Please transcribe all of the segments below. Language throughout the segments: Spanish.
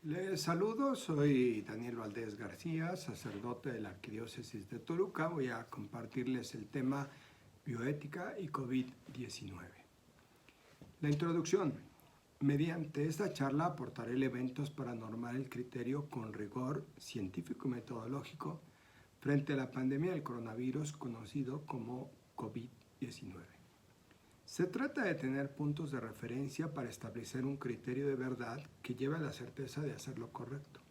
Les saludo, soy Daniel Valdés García, sacerdote de la Arquidiócesis de Toluca. Voy a compartirles el tema bioética y COVID-19. La introducción. Mediante esta charla aportaré elementos para normar el criterio con rigor científico y metodológico frente a la pandemia del coronavirus conocido como COVID-19. Se trata de tener puntos de referencia para establecer un criterio de verdad que lleve a la certeza de hacer lo correcto.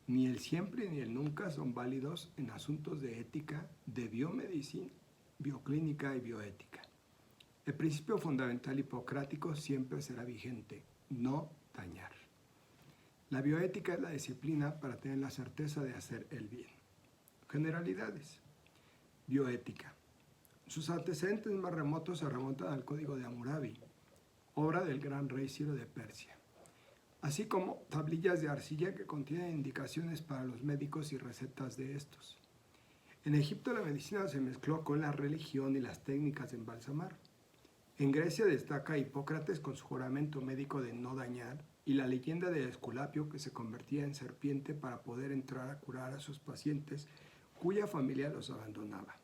Ni el siempre ni el nunca son válidos en asuntos de ética, de biomedicina, bioclínica y bioética. El principio fundamental hipocrático siempre será vigente: no dañar. La bioética es la disciplina para tener la certeza de hacer el bien. Generalidades. Bioética. Sus antecedentes más remotos se remontan al Código de Hammurabi, obra del gran rey Ciro de Persia, así como tablillas de arcilla que contienen indicaciones para los médicos y recetas de estos. En Egipto la medicina se mezcló con la religión y las técnicas de embalsamar. En Grecia destaca Hipócrates con su juramento médico de no dañar y la leyenda de Esculapio, que se convertía en serpiente para poder entrar a curar a sus pacientes cuya familia los abandonaba.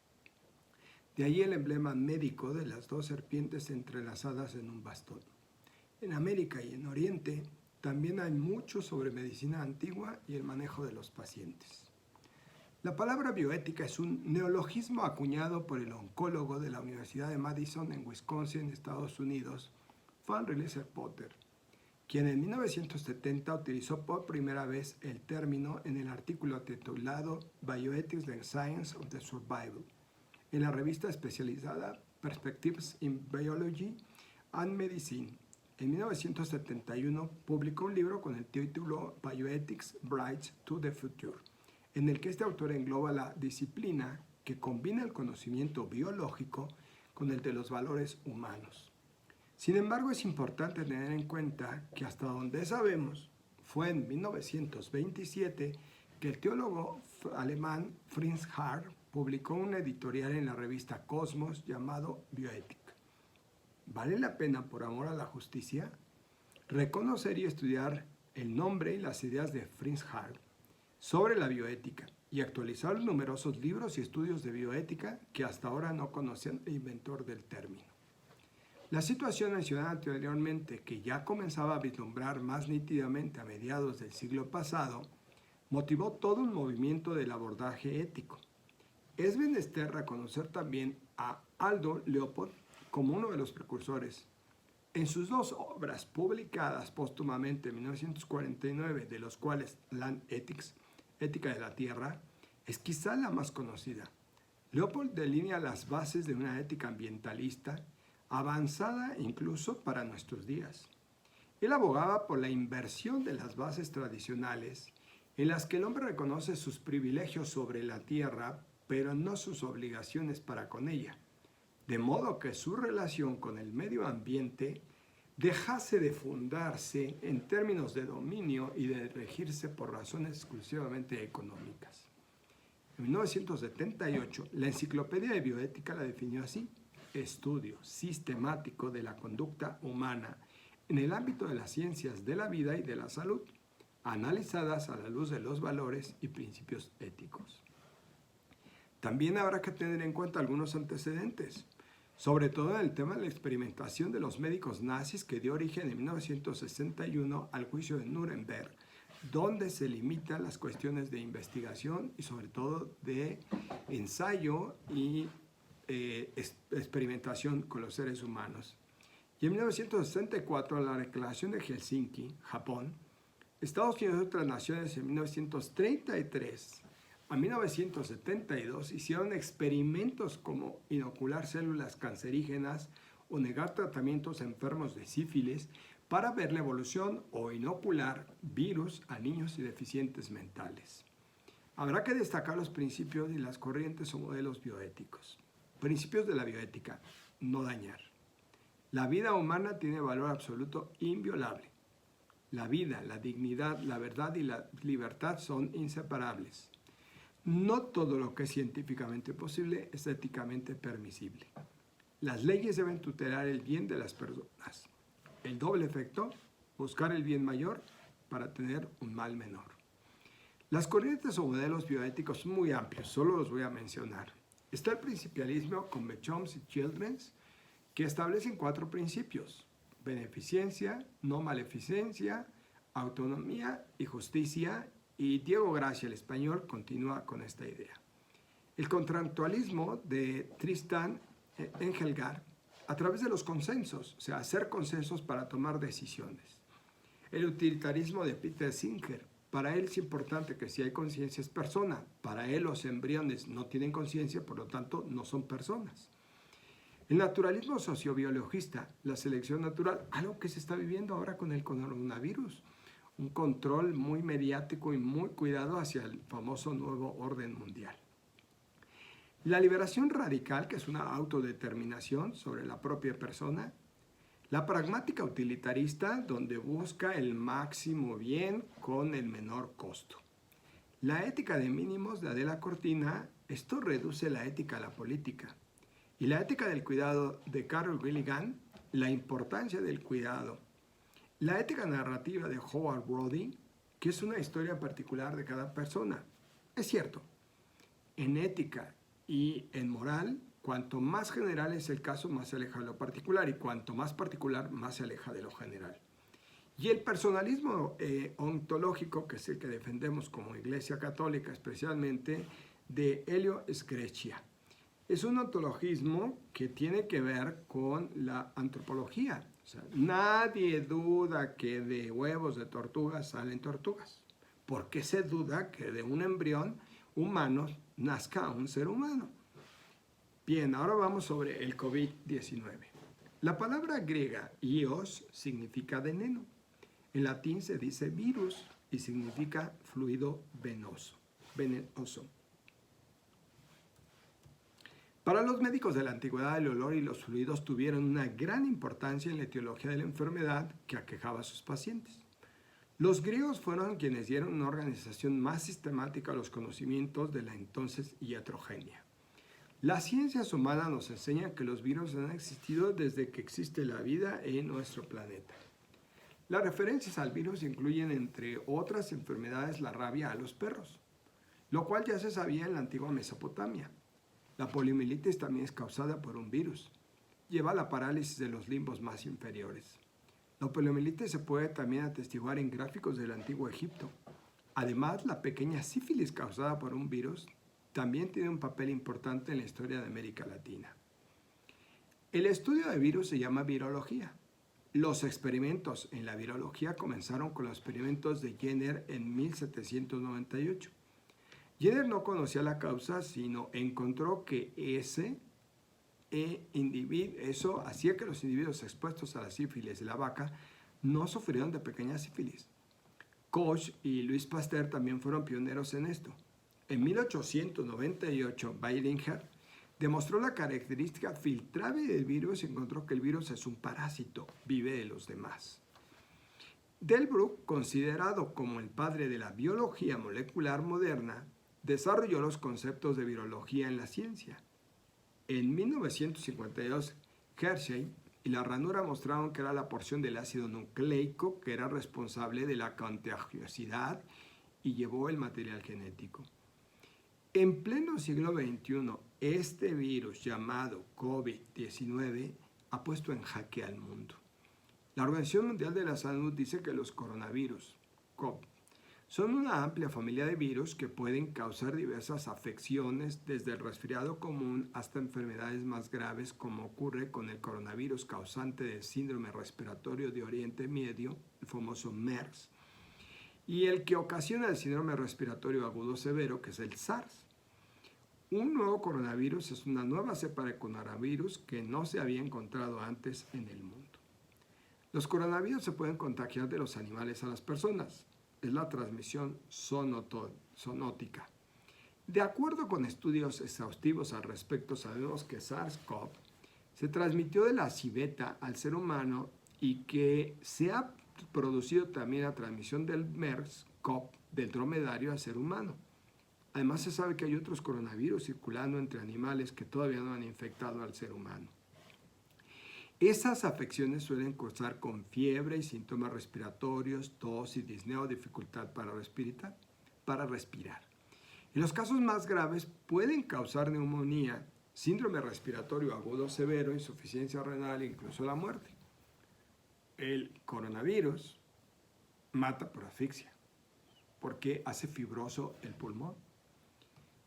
De ahí el emblema médico de las dos serpientes entrelazadas en un bastón. En América y en Oriente también hay mucho sobre medicina antigua y el manejo de los pacientes. La palabra bioética es un neologismo acuñado por el oncólogo de la Universidad de Madison en Wisconsin, Estados Unidos, Van Rensselaer-Potter, quien en 1970 utilizó por primera vez el término en el artículo titulado Bioethics: The Science of the Survival, en la revista especializada Perspectives in Biology and Medicine. En 1971 publicó un libro con el título Bioethics: Bridge to the Future, en el que este autor engloba la disciplina que combina el conocimiento biológico con el de los valores humanos. Sin embargo, es importante tener en cuenta que hasta donde sabemos, fue en 1927 que el teólogo alemán Fritz Haber publicó un editorial en la revista Cosmos llamado Bioética. ¿Vale la pena, por amor a la justicia, reconocer y estudiar el nombre y las ideas de Fritz Haber sobre la bioética y actualizar los numerosos libros y estudios de bioética que hasta ahora no conocían el inventor del término? La situación mencionada anteriormente, que ya comenzaba a vislumbrar más nítidamente a mediados del siglo pasado, motivó todo un movimiento del abordaje ético. Es menester reconocer también a Aldo Leopold como uno de los precursores. En sus dos obras publicadas póstumamente en 1949, de los cuales Land Ethics, Ética de la Tierra, es quizá la más conocida. Leopold delinea las bases de una ética ambientalista avanzada incluso para nuestros días. Él abogaba por la inversión de las bases tradicionales en las que el hombre reconoce sus privilegios sobre la tierra, pero no sus obligaciones para con ella, de modo que su relación con el medio ambiente dejase de fundarse en términos de dominio y de regirse por razones exclusivamente económicas. En 1978, la Enciclopedia de Bioética la definió así: estudio sistemático de la conducta humana en el ámbito de las ciencias de la vida y de la salud, analizadas a la luz de los valores y principios éticos. También habrá que tener en cuenta algunos antecedentes, sobre todo en el tema de la experimentación de los médicos nazis, que dio origen en 1961 al juicio de Nuremberg, donde se limitan las cuestiones de investigación y sobre todo de ensayo y experimentación con los seres humanos. Y en 1964, la Declaración de Helsinki, Japón, Estados Unidos y otras naciones en 1933 a 1972 hicieron experimentos como inocular células cancerígenas o negar tratamientos a enfermos de sífilis para ver la evolución o inocular virus a niños y deficientes mentales. Habrá que destacar los principios y las corrientes o modelos bioéticos. Principios de la bioética: no dañar. La vida humana tiene valor absoluto inviolable. La vida, la dignidad, la verdad y la libertad son inseparables. No todo lo que es científicamente posible es éticamente permisible. Las leyes deben tutelar el bien de las personas. El doble efecto, buscar el bien mayor para tener un mal menor. Las corrientes o modelos bioéticos son muy amplios, solo los voy a mencionar. Está el principialismo con Bechoms y Childrens, que establecen 4 principios: beneficencia, no maleficencia, autonomía y justicia, y Diego Gracia, el español, continúa con esta idea. El contractualismo de Tristan Engelgard, a través de los consensos, o sea, hacer consensos para tomar decisiones. El utilitarismo de Peter Singer, para él es importante que si hay conciencia es persona, para él los embriones no tienen conciencia, por lo tanto no son personas. El naturalismo sociobiologista, la selección natural, algo que se está viviendo ahora con el coronavirus, un control muy mediático y muy cuidado hacia el famoso nuevo orden mundial. La liberación radical, que es una autodeterminación sobre la propia persona. La pragmática utilitarista, donde busca el máximo bien con el menor costo. La ética de mínimos de Adela Cortina, esto reduce la ética a la política. Y la ética del cuidado de Carol Gilligan, la importancia del cuidado. La ética narrativa de Howard Brody, que es una historia particular de cada persona. Es cierto, en ética y en moral, cuanto más general es el caso, más se aleja de lo particular, y cuanto más particular, más se aleja de lo general. Y el personalismo ontológico, que es el que defendemos como Iglesia Católica, especialmente de Elio Screccia. Es un ontologismo que tiene que ver con la antropología. O sea, nadie duda que de huevos de tortugas salen tortugas. ¿Por qué se duda que de un embrión humano nazca un ser humano? Bien, ahora vamos sobre el COVID-19. La palabra griega ios significa veneno. En latín se dice virus y significa fluido venenoso. Para los médicos de la antigüedad, el olor y los fluidos tuvieron una gran importancia en la etiología de la enfermedad que aquejaba a sus pacientes. Los griegos fueron quienes dieron una organización más sistemática a los conocimientos de la entonces iatrogenia. Las ciencias humanas nos enseñan que los virus han existido desde que existe la vida en nuestro planeta. Las referencias al virus incluyen, entre otras enfermedades, la rabia a los perros, lo cual ya se sabía en la antigua Mesopotamia. La poliomielitis también es causada por un virus. Lleva a la parálisis de los limbos más inferiores. La poliomielitis se puede también atestiguar en gráficos del antiguo Egipto. Además, la pequeña sífilis causada por un virus también tiene un papel importante en la historia de América Latina. El estudio de virus se llama virología. Los experimentos en la virología comenzaron con los experimentos de Jenner en 1798. Jenner no conocía la causa, sino encontró que eso hacía que los individuos expuestos a la sífilis de la vaca no sufrieron de pequeña sífilis. Koch y Louis Pasteur también fueron pioneros en esto. En 1898, Beiringer demostró la característica filtrable del virus y encontró que el virus es un parásito, vive de los demás. Delbruck, considerado como el padre de la biología molecular moderna, desarrolló los conceptos de virología en la ciencia. En 1952, Hershey y la ranura mostraron que era la porción del ácido nucleico que era responsable de la contagiosidad y llevó el material genético. En pleno siglo XXI, este virus llamado COVID-19 ha puesto en jaque al mundo. La Organización Mundial de la Salud dice que los coronavirus, COVID, son una amplia familia de virus que pueden causar diversas afecciones, desde el resfriado común hasta enfermedades más graves, como ocurre con el coronavirus causante del síndrome respiratorio de Oriente Medio, el famoso MERS, y el que ocasiona el síndrome respiratorio agudo severo, que es el SARS. Un nuevo coronavirus es una nueva cepa de coronavirus que no se había encontrado antes en el mundo. Los coronavirus se pueden contagiar de los animales a las personas. Es la transmisión zoonótica. De acuerdo con estudios exhaustivos al respecto, sabemos que SARS-CoV se transmitió de la civeta al ser humano y que se ha producido también la transmisión del MERS-CoV del dromedario al ser humano. Además, se sabe que hay otros coronavirus circulando entre animales que todavía no han infectado al ser humano. Esas afecciones suelen cursar con fiebre y síntomas respiratorios, tos y disnea o dificultad para respirar. En los casos más graves pueden causar neumonía, síndrome respiratorio agudo severo, insuficiencia renal e incluso la muerte. El coronavirus mata por asfixia porque hace fibroso el pulmón.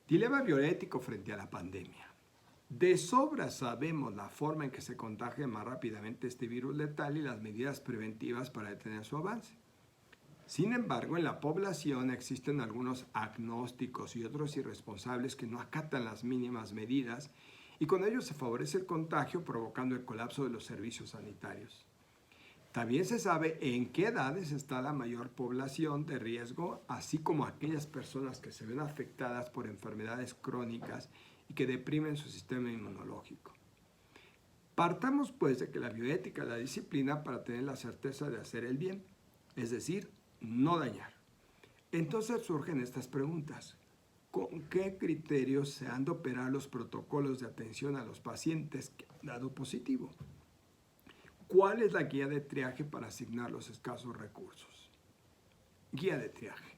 Dilema bioético frente a la pandemia. De sobra sabemos la forma en que se contagia más rápidamente este virus letal y las medidas preventivas para detener su avance. Sin embargo, en la población existen algunos agnósticos y otros irresponsables que no acatan las mínimas medidas y con ello se favorece el contagio provocando el colapso de los servicios sanitarios. También se sabe en qué edades está la mayor población de riesgo, así como aquellas personas que se ven afectadas por enfermedades crónicas y que deprimen su sistema inmunológico. Partamos pues de que la bioética es la disciplina para tener la certeza de hacer el bien, es decir, no dañar. Entonces surgen estas preguntas. ¿Con qué criterios se han de operar los protocolos de atención a los pacientes que han dado positivo? ¿Cuál es la guía de triaje para asignar los escasos recursos? Guía de triaje.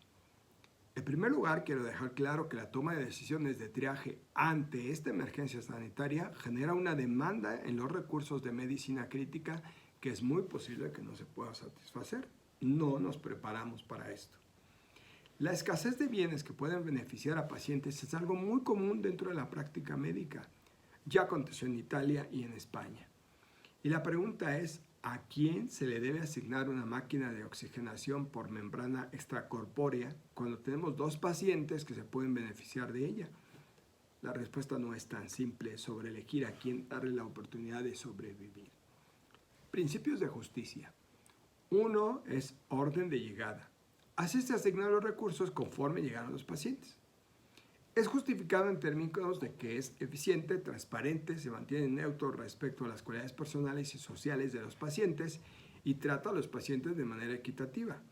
En primer lugar, quiero dejar claro que la toma de decisiones de triaje ante esta emergencia sanitaria genera una demanda en los recursos de medicina crítica que es muy posible que no se pueda satisfacer. No nos preparamos para esto. La escasez de bienes que pueden beneficiar a pacientes es algo muy común dentro de la práctica médica. Ya aconteció en Italia y en España. Y la pregunta es, ¿a quién se le debe asignar una máquina de oxigenación por membrana extracorpórea cuando tenemos 2 pacientes que se pueden beneficiar de ella? La respuesta no es tan simple sobre elegir a quién darle la oportunidad de sobrevivir. Principios de justicia. Uno es orden de llegada. Así se asignan los recursos conforme llegan a los pacientes. Es justificado en términos de que es eficiente, transparente, se mantiene neutro respecto a las cualidades personales y sociales de los pacientes y trata a los pacientes de manera equitativa.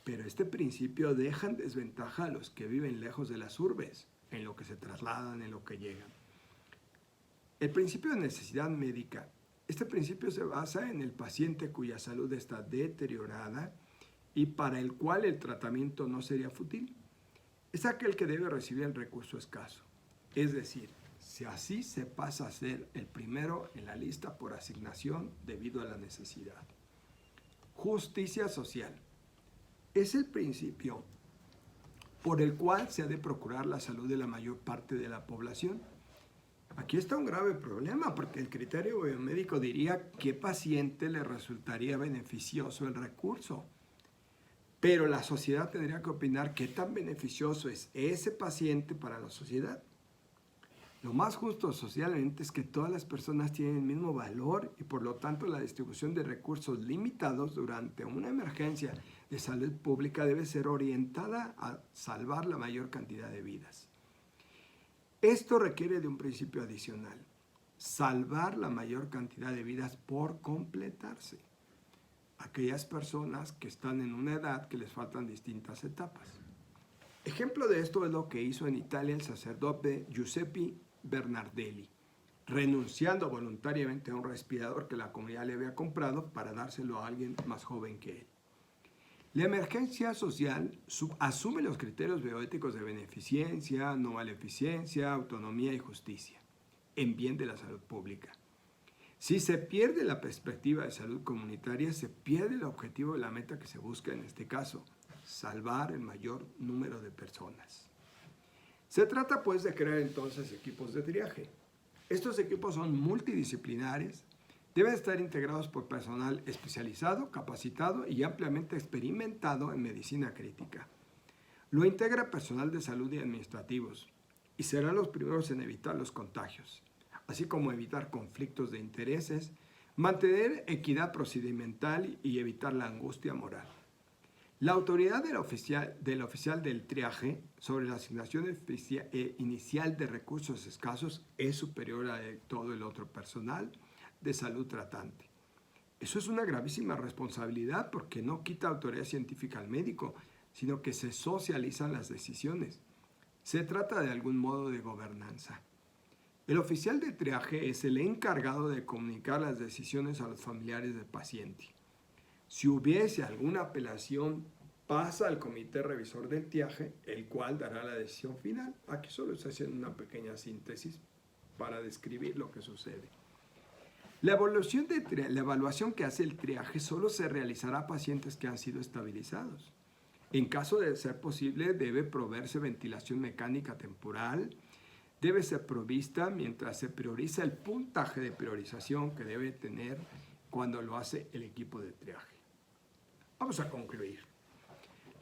Pero este principio deja en desventaja a los que viven lejos de las urbes, en lo que se trasladan, en lo que llegan. El principio de necesidad médica. Este principio se basa en el paciente cuya salud está deteriorada y para el cual el tratamiento no sería fútil. Es aquel que debe recibir el recurso escaso. Es decir, si así se pasa a ser el primero en la lista por asignación debido a la necesidad. Justicia social. Es el principio por el cual se ha de procurar la salud de la mayor parte de la población. Aquí está un grave problema porque el criterio biomédico diría qué paciente le resultaría beneficioso el recurso. Pero la sociedad tendría que opinar qué tan beneficioso es ese paciente para la sociedad. Lo más justo socialmente es que todas las personas tienen el mismo valor y por lo tanto la distribución de recursos limitados durante una emergencia de salud pública debe ser orientada a salvar la mayor cantidad de vidas. Esto requiere de un principio adicional: salvar la mayor cantidad de vidas por completarse. Aquellas personas que están en una edad que les faltan distintas etapas. Ejemplo de esto es lo que hizo en Italia el sacerdote Giuseppe Bernardelli, renunciando voluntariamente a un respirador que la comunidad le había comprado para dárselo a alguien más joven que él. La emergencia social asume los criterios bioéticos de beneficencia, no maleficencia, autonomía y justicia, en bien de la salud pública. Si se pierde la perspectiva de salud comunitaria, se pierde el objetivo de la meta que se busca en este caso: salvar el mayor número de personas. Se trata pues de crear entonces equipos de triaje. Estos equipos son multidisciplinares, deben estar integrados por personal especializado, capacitado y ampliamente experimentado en medicina crítica. Lo integra personal de salud y administrativos y serán los primeros en evitar los contagios, así como evitar conflictos de intereses, mantener equidad procedimental y evitar la angustia moral. La autoridad del oficial del triaje sobre la asignación inicial de recursos escasos es superior a todo el otro personal de salud tratante. Eso es una gravísima responsabilidad porque no quita autoridad científica al médico, sino que se socializan las decisiones. Se trata de algún modo de gobernanza. El oficial de triaje es el encargado de comunicar las decisiones a los familiares del paciente. Si hubiese alguna apelación, pasa al comité revisor del triaje, el cual dará la decisión final. Aquí solo estoy haciendo una pequeña síntesis para describir lo que sucede. La evaluación que hace el triaje solo se realizará a pacientes que han sido estabilizados. En caso de ser posible, debe proveerse ventilación mecánica temporal, debe ser provista mientras se prioriza el puntaje de priorización que debe tener cuando lo hace el equipo de triaje. Vamos a concluir.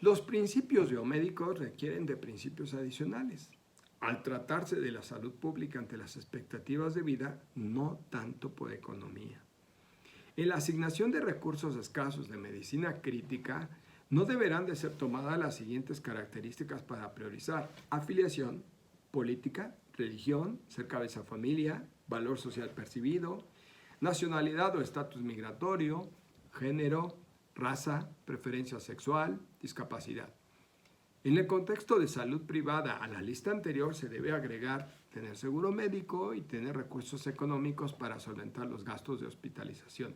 Los principios biomédicos requieren de principios adicionales. Al tratarse de la salud pública ante las expectativas de vida, no tanto por economía. En la asignación de recursos escasos de medicina crítica, no deberán de ser tomadas las siguientes características para priorizar: afiliación, política, religión, ser cabeza de familia, valor social percibido, nacionalidad o estatus migratorio, género, raza, preferencia sexual, discapacidad. En el contexto de salud privada, a la lista anterior se debe agregar tener seguro médico y tener recursos económicos para solventar los gastos de hospitalización.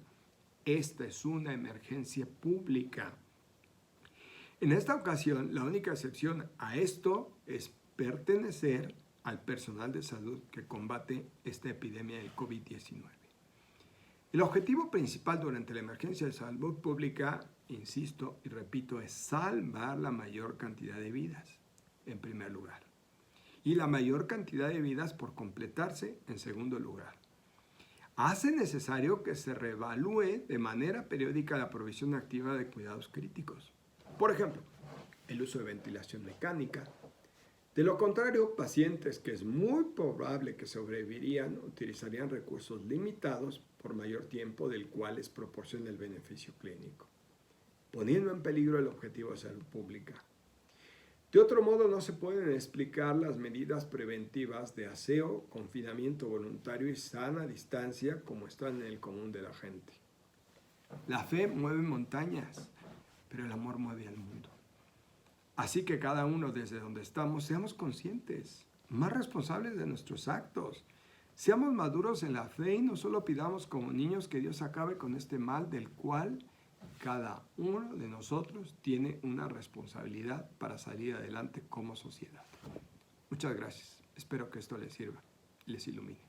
Esta es una emergencia pública. En esta ocasión, la única excepción a esto es pertenecer al personal de salud que combate esta epidemia del COVID-19. El objetivo principal durante la emergencia de salud pública, insisto y repito, es salvar la mayor cantidad de vidas, en primer lugar, y la mayor cantidad de vidas por completarse, en segundo lugar. Hace necesario que se reevalúe de manera periódica la provisión activa de cuidados críticos. Por ejemplo, el uso de ventilación mecánica. De lo contrario, pacientes que es muy probable que sobrevivirían utilizarían recursos limitados por mayor tiempo del cual les proporciona el beneficio clínico, poniendo en peligro el objetivo de salud pública. De otro modo, no se pueden explicar las medidas preventivas de aseo, confinamiento voluntario y sana distancia como están en el común de la gente. La fe mueve montañas, pero el amor mueve al mundo. Así que cada uno desde donde estamos seamos conscientes, más responsables de nuestros actos. Seamos maduros en la fe y no solo pidamos como niños que Dios acabe con este mal del cual cada uno de nosotros tiene una responsabilidad para salir adelante como sociedad. Muchas gracias. Espero que esto les sirva y les ilumine.